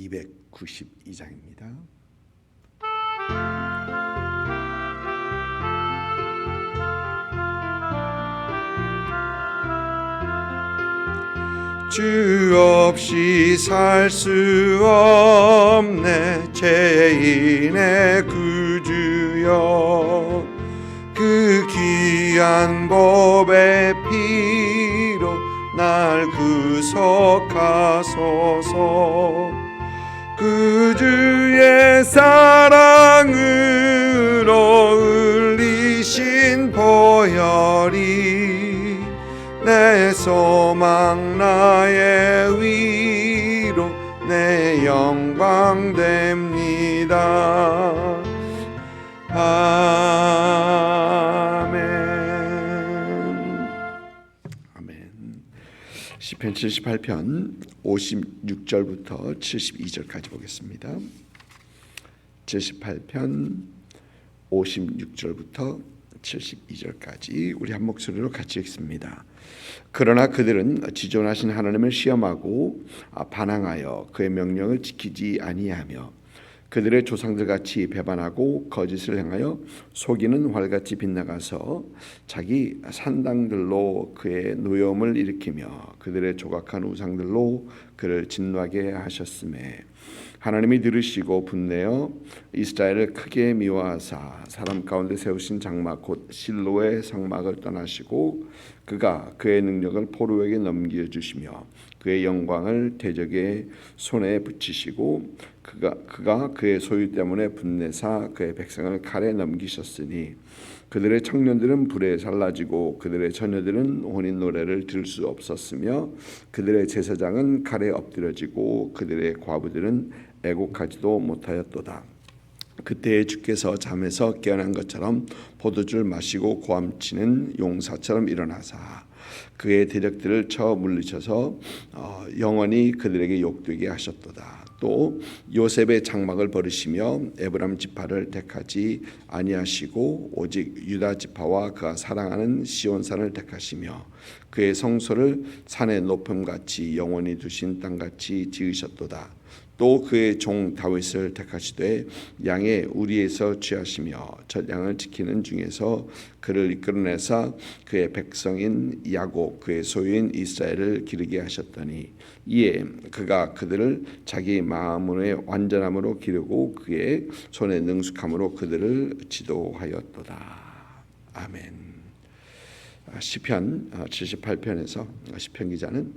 292장입니다. 주 없이 살 수 없네 죄인의 구주여, 그 귀한 법의 피로 날 구속하소서. 그 주의 사랑으로 흘리신 보혈이 내 소망 나의 위로 내 영광 됩니다. 아멘. 시편 78편 56절부터 72절까지 보겠습니다. 78편 56절부터 72절까지 우리 한 목소리로 같이 읽습니다. 그러나 그들은 지존하신 하나님을 시험하고 반항하여 그의 명령을 지키지 아니하며 그들의 조상들 같이 배반하고 거짓을 행하여 속이는 활같이 빗나가서 자기 산당들로 그의 노여움을 일으키며 그들의 조각한 우상들로 그를 진노하게 하셨음에 하나님이 들으시고 분내어 이스라엘을 크게 미워하사 사람 가운데 세우신 장막 곧 실로의 성막을 떠나시고 그가 그의 능력을 포로에게 넘겨주시며 그의 영광을 대적의 손에 붙이시고 그가 그의 소유 때문에 분내사 그의 백성을 칼에 넘기셨으니 그들의 청년들은 불에 살라지고 그들의 처녀들은 혼인 노래를 들을 수 없었으며 그들의 제사장은 칼에 엎드려지고 그들의 과부들은 애곡하지도 못하였도다. 그때에 주께서 잠에서 깨어난 것처럼 포도주를 마시고 고함치는 용사처럼 일어나사 그의 대적들을 쳐 물리쳐서 영원히 그들에게 욕되게 하셨도다. 또 요셉의 장막을 버리시며 에브라임 지파를 택하지 아니하시고 오직 유다 지파와 그가 사랑하는 시온산을 택하시며 그의 성소를 산의 높음같이 영원히 두신 땅같이 지으셨도다. 또 그의 종 다윗을 택하시되 양의 우리에서 취하시며 첫 양을 지키는 중에서 그를 이끌어내사 그의 백성인 야곱 그의 소유인 이스라엘을 기르게 하셨더니 이에 그가 그들을 자기 마음의 완전함으로 기르고 그의 손의 능숙함으로 그들을 지도하였도다. 아멘. 시편 78편에서 시편 기자는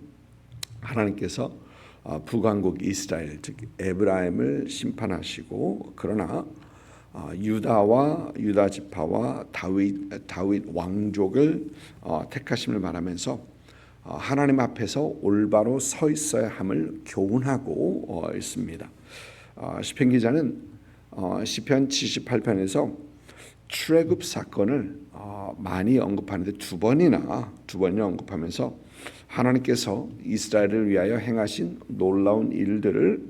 하나님께서 북왕국 이스라엘 즉 에브라임을 심판하시고 그러나 유다와 유다 지파와 다윗 왕족을 택하심을 말하면서 하나님 앞에서 올바로 서 있어야 함을 교훈하고 있습니다. 시편 기자는 시편 78편에서 출애굽 사건을 많이 언급하는데 두 번이나 언급하면서 하나님께서 이스라엘을 위하여 행하신 놀라운 일들을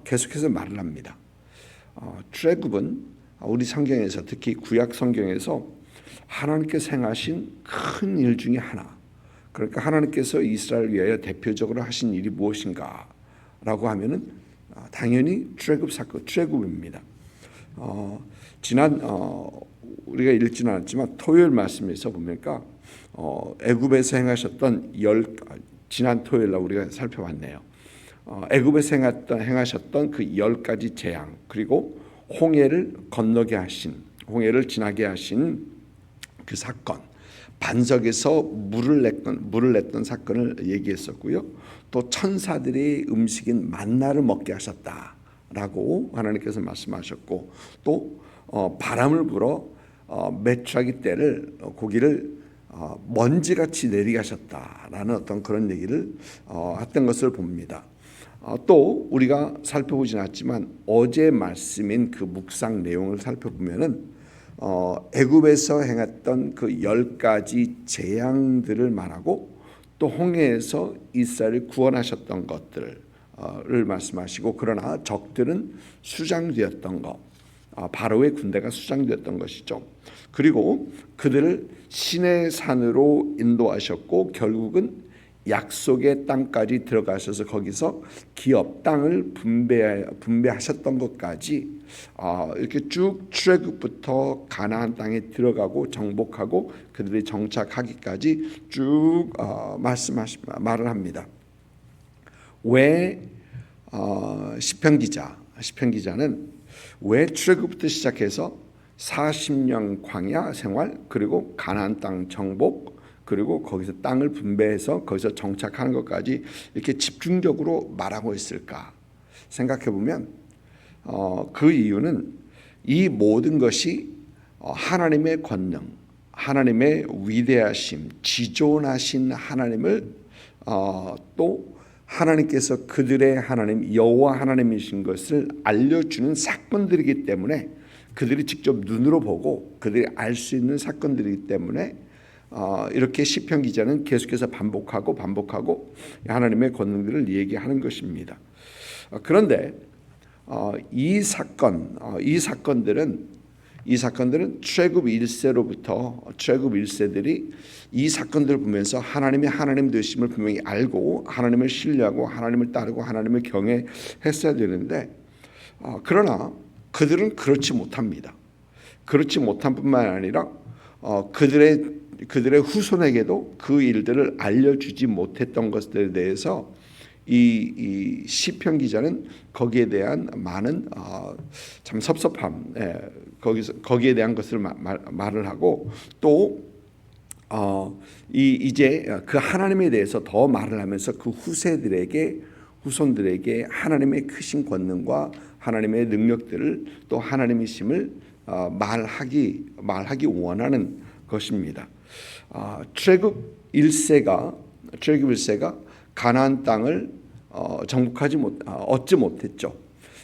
계속해서 말을 합니다. 출애굽은 우리 성경에서 특히 구약 성경에서 하나님께서 행하신 큰 일 중에 하나. 그러니까 하나님께서 이스라엘을 위하여 대표적으로 하신 일이 무엇인가라고 하면은 당연히 출애굽 사건, 출애굽입니다. 지난 우리가 읽지는 않았지만 토요일 말씀에서 보니까 애굽에서 행하셨던 지난 토요일 날 우리가 살펴봤네요. 애굽에서 행하셨던 그 10가지 재앙 그리고 홍해를 건너게 하신 홍해를 지나게 하신 그 사건 반석에서 물을 냈던 사건을 얘기했었고요. 또 천사들의 음식인 만나를 먹게 하셨다라고 하나님께서 말씀하셨고 또 바람을 불어 메추라기 떼를 고기를 먼지같이 내리게 하셨다라는 어떤 그런 얘기를 했던 것을 봅니다. 또 우리가 살펴보진 않았지만 어제 말씀인 그 묵상 내용을 살펴보면은 애굽에서 행했던 그 10가지 재앙들을 말하고 또 홍해에서 이스라엘을 구원하셨던 것들을 말씀하시고 그러나 적들은 수장되었던 것 바로의 군대가 수장되었던 것이죠. 그리고 그들을 시내 산으로 인도하셨고 결국은 약속의 땅까지 들어가셔서 거기서 기업 땅을 분배하셨던 것까지 이렇게 쭉 출애굽부터 가나안 땅에 들어가고 정복하고 그들이 정착하기까지 쭉 말을 합니다. 왜 시편 기자는 왜 출애굽부터 시작해서 40년 광야 생활 그리고 가나안 땅 정복 그리고 거기서 땅을 분배해서 거기서 정착하는 것까지 이렇게 집중적으로 말하고 있을까 생각해 보면 그 이유는 이 모든 것이 하나님의 권능, 하나님의 위대하심, 지존하신 하나님을 또 하나님께서 그들의 하나님 여호와 하나님이신 것을 알려주는 사건들이기 때문에 그들이 직접 눈으로 보고 그들이 알 수 있는 사건들이기 때문에 이렇게 시편 기자는 계속해서 반복하고 하나님의 권능들을 얘기하는 것입니다. 그런데 이 사건들은 출애굽 1세로부터 출애굽 1세들이 이 사건들을 보면서 하나님의 하나님 되심을 분명히 알고 하나님을 신뢰하고 하나님을 따르고 하나님을 경외했어야 되는데 그러나 그들은 그렇지 못합니다. 그렇지 못한 뿐만 아니라 그들의 후손에게도 그 일들을 알려주지 못했던 것들에 대해서 이 시편 기자는 거기에 대한 많은 참 섭섭함, 거기에 대한 것을 말을 하고 또 이제 그 하나님에 대해서 더 말을 하면서 그 후손들에게 하나님의 크신 권능과 하나님의 능력들을 또 하나님이심을 말하기 원하는 것입니다. 출애굽 1세가 가나안 땅을 얻지 못했죠.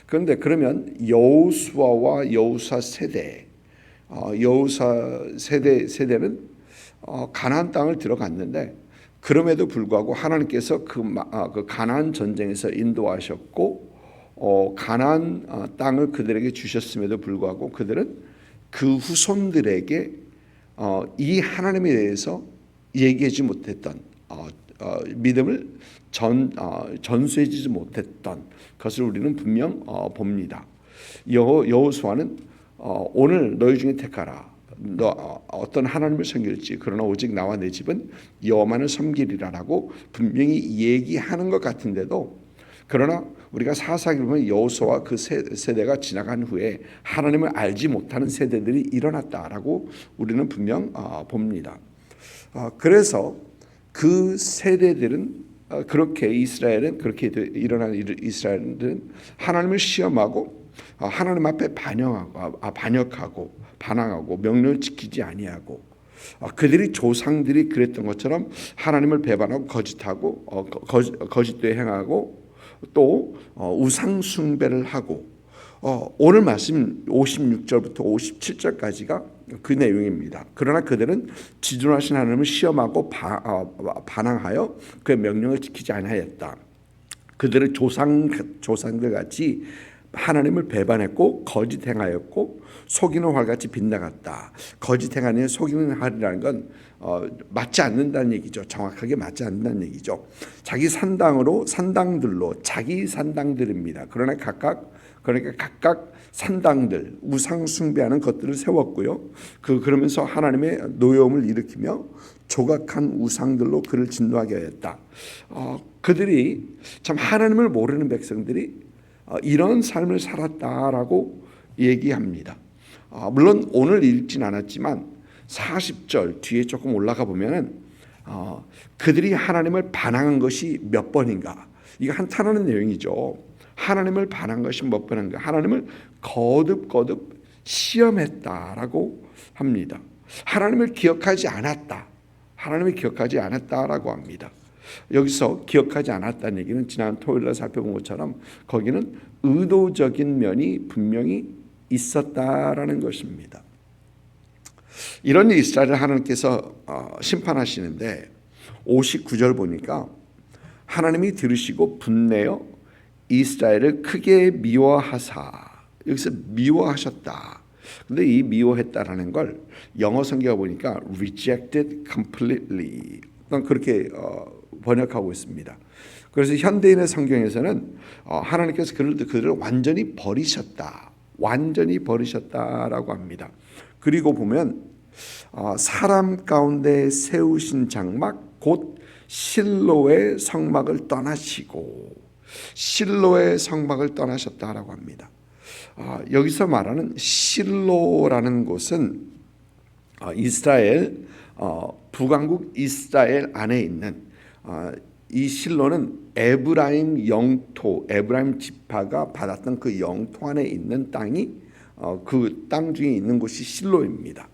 그런데 그러면 여호수아와 여호수아 세대는 가나안 땅을 들어갔는데 그럼에도 불구하고 하나님께서 그 가나안 전쟁에서 인도하셨고 가나안 땅을 그들에게 주셨음에도 불구하고 그들은 그 후손들에게 이 하나님에 대해서 얘기하지 못했던 믿음을 전수해주지 못했던 것을 우리는 분명 봅니다. 여호수아는 오늘 너희 중에 택하라. 너 어떤 하나님을 섬길지 그러나 오직 나와 내 집은 여호와만을 섬기리라라고 분명히 얘기하는 것 같은데도 그러나 우리가 사사기를 보면 여호수아와 그 세대가 지나간 후에 하나님을 알지 못하는 세대들이 일어났다라고 우리는 분명 봅니다. 그래서 그 세대들은 일어난 이스라엘은 하나님을 시험하고 하나님 앞에 반역하고 반항하고 명령을 지키지 아니하고 그들이 조상들이 그랬던 것처럼 하나님을 배반하고 거짓하고 거짓되이 행하고 또 우상 숭배를 하고 오늘 말씀 56절부터 57절까지가 그 내용입니다. 그러나 그들은 지존하신 하나님을 시험하고 반항하여 그의 명령을 지키지 아니하였다. 그들의 조상들 같이 하나님을 배반했고 거짓 행하였고 속이는 활같이 빗나갔다. 거짓 행하니 속이는 활이라는 건 맞지 않는다는 얘기죠. 정확하게 맞지 않는다는 얘기죠. 자기 산당들로 자기 산당들입니다. 그러니까 각각 산당들 우상 숭배하는 것들을 세웠고요. 그러면서 하나님의 노여움을 일으키며 조각한 우상들로 그를 진노하게 하였다. 그들이 참 하나님을 모르는 백성들이 이런 삶을 살았다라고 얘기합니다. 물론 오늘 읽진 않았지만 40절 뒤에 조금 올라가 보면은 그들이 하나님을 반항한 것이 몇 번인가 이거 한탄하는 내용이죠. 하나님을 반항한 것이 몇 번인가 하나님을 거듭 시험했다라고 합니다. 하나님을 기억하지 않았다라고 합니다. 여기서 기억하지 않았다는 얘기는 지난 토요일에 살펴본 것처럼 거기는 의도적인 면이 분명히 있었다라는 것입니다. 이런 이스라엘을 하나님께서 심판하시는데 59절 보니까 하나님이 들으시고 분내어 이스라엘을 크게 미워하사 여기서 미워하셨다. 근데 이 미워했다라는 걸 영어 성경에 보니까 rejected completely 그렇게 번역하고 있습니다. 그래서 현대인의 성경에서는 하나님께서 그들을 완전히 버리셨다라고 합니다. 그리고 보면 사람 가운데 세우신 장막 곧 실로의 성막을 떠나셨다라고 합니다. 여기서 말하는 실로라는 곳은 이스라엘 북왕국 이스라엘 안에 있는 이 실로는 에브라임 영토, 에브라임 지파가 받았던 그 영토 안에 있는 땅이 그 땅 중에 있는 곳이 실로입니다.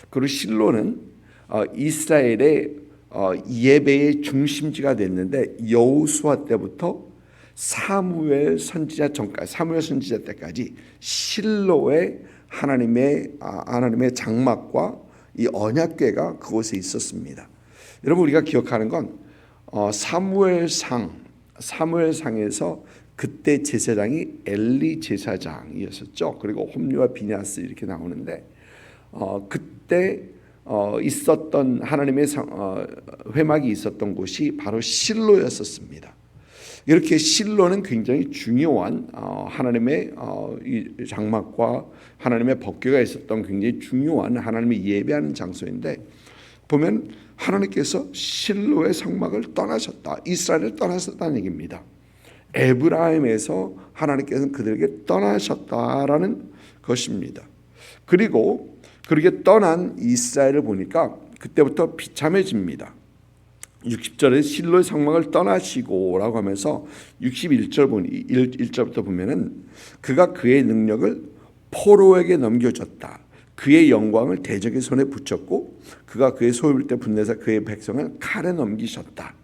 그리고 실로는 이스라엘의 예배의 중심지가 됐는데 여호수아 때부터 사무엘 선지자 때까지 실로의 하나님의 장막과 이 언약궤가 그곳에 있었습니다. 여러분 우리가 기억하는 건 사무엘상에서 그때 제사장이 엘리 제사장이었었죠. 그리고 홈리와 비냐스 이렇게 나오는데 그때 있었던 하나님의 회막이 있었던 곳이 바로 실로였었습니다. 이렇게 실로는 굉장히 중요한 하나님의 이 장막과 하나님의 법궤가 있었던 굉장히 중요한 하나님의 예배하는 장소인데 보면 하나님께서 실로의 성막을 떠나셨다. 이스라엘을 떠나셨다는 얘기입니다. 에브라임에서 하나님께서는 그들에게 떠나셨다라는 것입니다. 그리고 그렇게 떠난 이스라엘을 보니까 그때부터 비참해집니다. 60절에 실로의 성막을 떠나시고라고 하면서 61절부터 보면은 그가 그의 능력을 포로에게 넘겨줬다. 그의 영광을 대적의 손에 붙였고 그가 그의 소유일 때 분내사 그의 백성을 칼에 넘기셨다.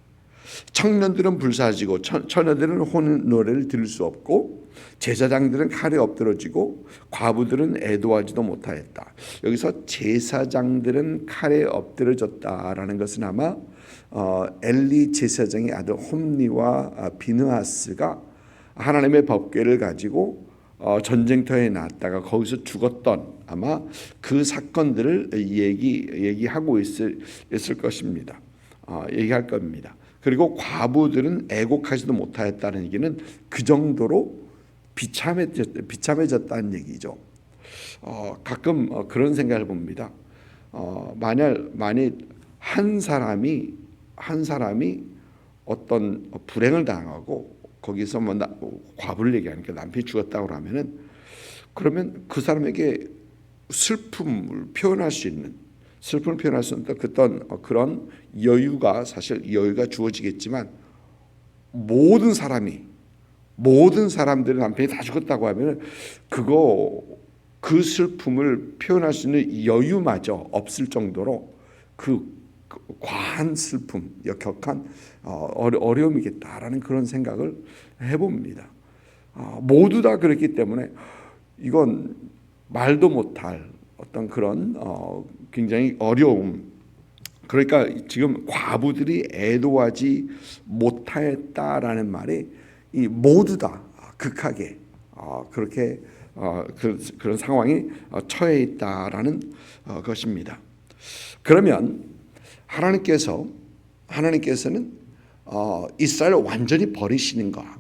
청년들은 불사지고 처녀들은 혼 노래를 들을 수 없고 제사장들은 칼에 엎드러지고 과부들은 애도하지도 못하였다. 여기서 제사장들은 칼에 엎드러졌다라는 것은 아마 엘리 제사장의 아들 홈리와 비느하스가 하나님의 법궤를 가지고 전쟁터에 나왔다가 거기서 죽었던 아마 그 사건들을 얘기하고 있을 것입니다. 얘기할 겁니다. 그리고 과부들은 애곡하지도 못하였다는 얘기는 그 정도로 비참해졌다는 얘기죠. 가끔 그런 생각을 봅니다. 만일 한 사람이 어떤 불행을 당하고 거기서 과부를 얘기하니까 남편이 죽었다고 하면은 그러면 그 사람에게 슬픔을 표현할 수 있는 그런 여유가 주어지겠지만 모든 사람들의 남편이 다 죽었다고 하면은 그 슬픔을 표현할 수 있는 여유마저 없을 정도로 그 과한 슬픔, 역격한 어려움이겠다라는 그런 생각을 해봅니다. 모두 다 그렇기 때문에 이건 말도 못할 어떤 그런 굉장히 어려움. 그러니까 지금 과부들이 애도하지 못하였다라는 말이 이 모두 다 극하게 그렇게 그런 상황이 처해 있다라는 것입니다. 그러면 하나님께서는 이스라엘을 완전히 버리시는가?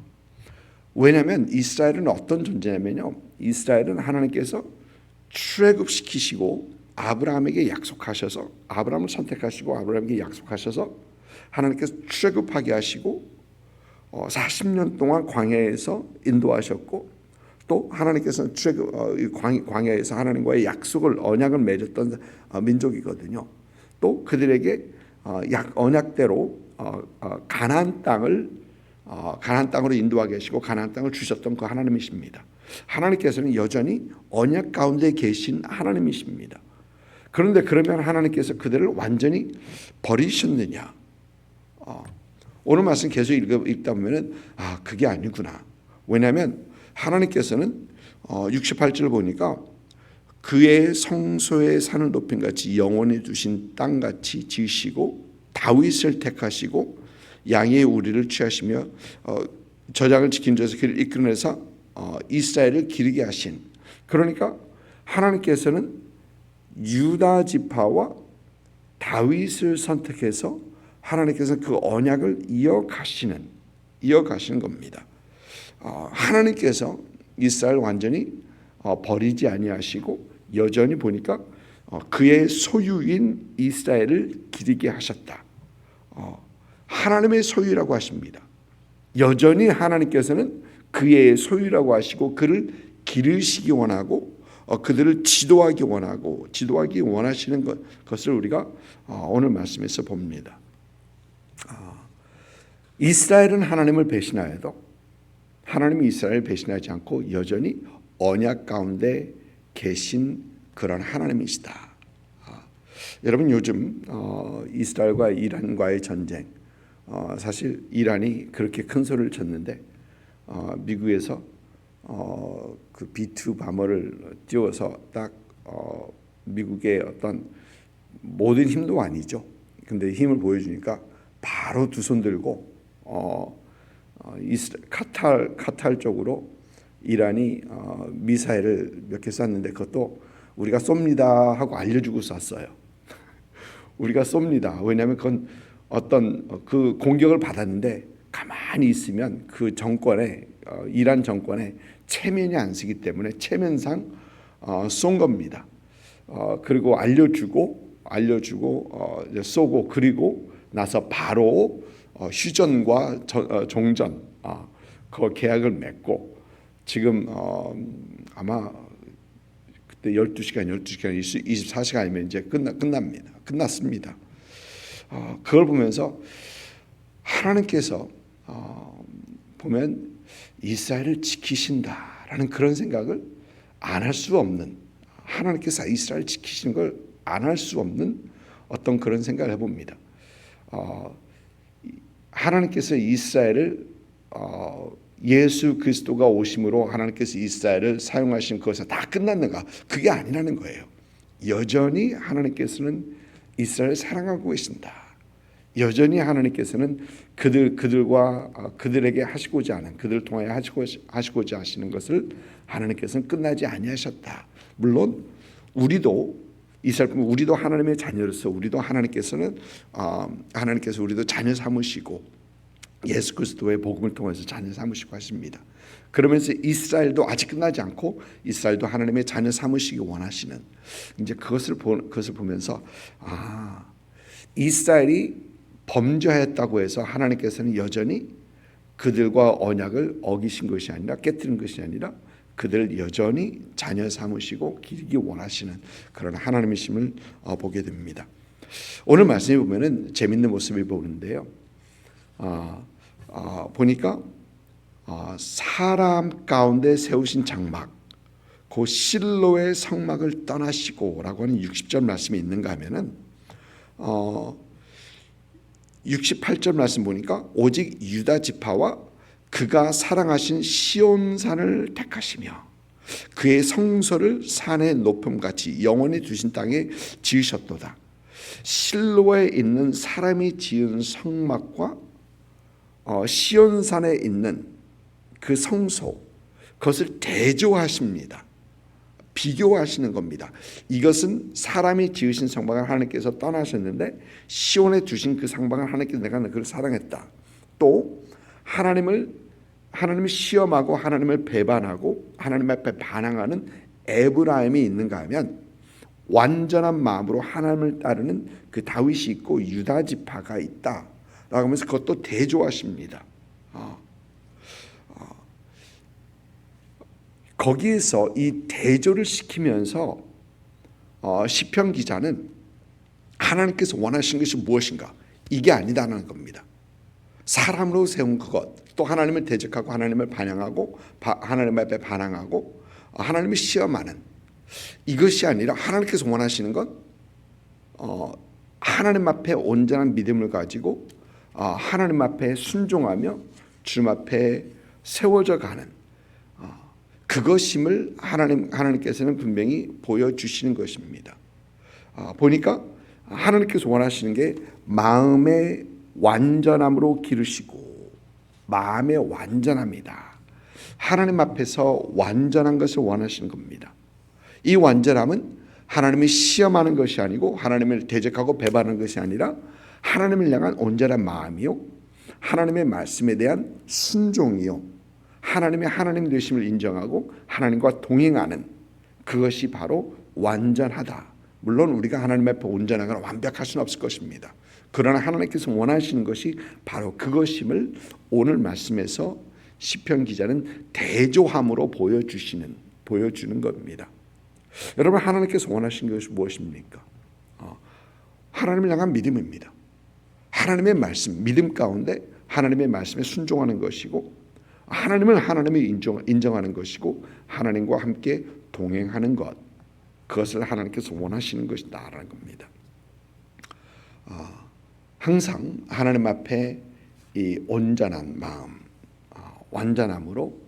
왜냐하면 이스라엘은 어떤 존재냐면요. 이스라엘은 하나님께서 출애굽시키시고 아브라함에게 약속하셔서 아브라함을 선택하시고 아브라함에게 약속하셔서 하나님께서 출애굽하게 하시고 40년 동안 광야에서 인도하셨고 또 하나님께서는 광야에서 하나님과의 언약을 맺었던 민족이거든요. 또 그들에게 언약대로 가나안 땅으로 인도하게 하시고 가나안 땅을 주셨던 그 하나님이십니다. 하나님께서는 여전히 언약 가운데 계신 하나님이십니다. 그런데 그러면 하나님께서 그들을 완전히 버리셨느냐? 오늘 말씀 계속 읽다 보면은 그게 아니구나. 왜냐하면 하나님께서는 68절 보니까 그의 성소의 산을 높인 같이 영원히 두신 땅같이 지으시고 다윗을 택하시고 양의 우리를 취하시며 저장을 지킨 자에서 그를 이끌어내서 이스라엘을 기르게 하신. 그러니까 하나님께서는 유다 지파와 다윗을 선택해서 하나님께서 그 언약을 이어가시는 겁니다. 하나님께서 이스라엘 완전히 버리지 아니하시고 여전히 보니까 그의 소유인 이스라엘을 기르게 하셨다. 하나님의 소유라고 하십니다. 여전히 하나님께서는 그의 소유라고 하시고 그를 기르시기 원하고 그들을 지도하기 원하시는 것을 우리가 오늘 말씀에서 봅니다. 이스라엘은 하나님을 배신하여도 하나님이 이스라엘을 배신하지 않고 여전히 언약 가운데 계신 그런 하나님이시다. 여러분 요즘 이스라엘과 이란과의 전쟁, 사실 이란이 그렇게 큰 소리를 쳤는데 미국에서 그 B2 밤어를 띄워서 딱 미국의 어떤 모든 힘도 아니죠. 근데 힘을 보여주니까 바로 두 손 들고 카탈 쪽으로 이란이 미사일을 몇 개 쐈는데 그것도 우리가 쏩니다 하고 알려주고 쐈어요. 우리가 쏩니다. 왜냐하면 그건 어떤 그 공격을 받았는데 가만히 있으면 그 정권에 이란 정권에 체면이 안 쓰기 때문에 체면상 쏜 겁니다. 그리고 알려주고 쏘고 그리고 나서 바로 휴전과 종전 그 계약을 맺고 지금 아마 그때 12시간 24시간이면 이제 끝났습니다. 그걸 보면서 하나님께서 보면 이스라엘을 지키신다라는 그런 생각을 안 할 수 없는, 하나님께서 이스라엘 지키시는 걸 안 할 수 없는 어떤 그런 생각을 해봅니다. 하나님께서 이스라엘을 예수 그리스도가 오심으로 하나님께서 이스라엘을 사용하신 것에서 다 끝났는가? 그게 아니라는 거예요. 여전히 하나님께서는 이스라엘을 사랑하고 계신다. 여전히 하나님께서는 그들에게 하시고자 하는, 그들을 통하여 하시고자 하시는 것을 하나님께서는 끝나지 아니하셨다. 물론 우리도 우리도 하나님의 자녀로서 우리도 하나님께서 우리도 자녀 삼으시고 예수 그리스도의 복음을 통해서 자녀 삼으시고 하십니다. 그러면서 이스라엘도 아직 끝나지 않고 이스라엘도 하나님의 자녀 삼으시기 원하시는, 이제 그것을 보면서 이스라엘이 범죄했다고 해서 하나님께서는 여전히 그들과 언약을 어기신 것이 아니라, 깨뜨린 것이 아니라 그들을 여전히 자녀 삼으시고 기르기 원하시는 그런 하나님이심을 보게 됩니다. 오늘 말씀에 보면은 재밌는 모습을 보는데요. 보니까 사람 가운데 세우신 장막, 그 실로의 성막을 떠나시고라고 하는 60절 말씀이 있는가 하면은 68절 말씀 보니까 오직 유다 지파와 그가 사랑하신 시온산을 택하시며 그의 성소를 산의 높음같이 영원히 두신 땅에 지으셨도다. 실로에 있는 사람이 지은 성막과 시온산에 있는 그 성소, 그것을 대조하십니다. 비교하시는 겁니다. 이것은 사람이 지으신 성막을 하나님께서 떠나셨는데 시온에 두신 그 성막을 하나님께서 내가 그를 사랑했다. 또 하나님을 시험하고 하나님을 배반하고 하나님 앞에 반항하는 에브라임이 있는가 하면 완전한 마음으로 하나님을 따르는 그 다윗이 있고 유다 지파가 있다 라고 하면서 그것도 대조하십니다. 거기에서 이 대조를 시키면서 시편 기자는 하나님께서 원하시는 것이 무엇인가, 이게 아니다는 겁니다. 사람으로 세운 그것, 또 하나님을 대적하고 하나님을 반항하고 하나님 앞에 반항하고 하나님을 시험하는 이것이 아니라 하나님께서 원하시는 건 하나님 앞에 온전한 믿음을 가지고 하나님 앞에 순종하며 주님 앞에 세워져 가는 그것임을 하나님께서는 분명히 보여주시는 것입니다. 보니까 하나님께서 원하시는 게 마음의 완전함으로 기르시고, 마음의 완전함이다. 하나님 앞에서 완전한 것을 원하시는 겁니다. 이 완전함은 하나님을 시험하는 것이 아니고 하나님을 대적하고 배반하는 것이 아니라 하나님을 향한 온전한 마음이요, 하나님의 말씀에 대한 순종이요, 하나님의 하나님 되심을 인정하고 하나님과 동행하는 그것이 바로 완전하다. 물론 우리가 하나님 앞에 온전하거나 완벽할 수는 없을 것입니다. 그러나 하나님께서 원하시는 것이 바로 그것임을 오늘 말씀에서 시편 기자는 대조함으로 보여주는 겁니다. 여러분, 하나님께서 원하시는 것이 무엇입니까? 하나님을 향한 믿음입니다. 하나님의 말씀, 믿음 가운데 하나님의 말씀에 순종하는 것이고, 하나님을 하나님이 인정하는 것이고, 하나님과 함께 동행하는 것, 그것을 하나님께서 원하시는 것이다라는 겁니다. 항상 하나님 앞에 이 온전한 마음, 완전함으로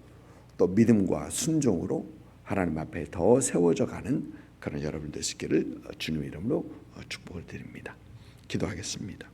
또 믿음과 순종으로 하나님 앞에 더 세워져 가는 그런 여러분 되시기를 주님의 이름으로 축복을 드립니다. 기도하겠습니다.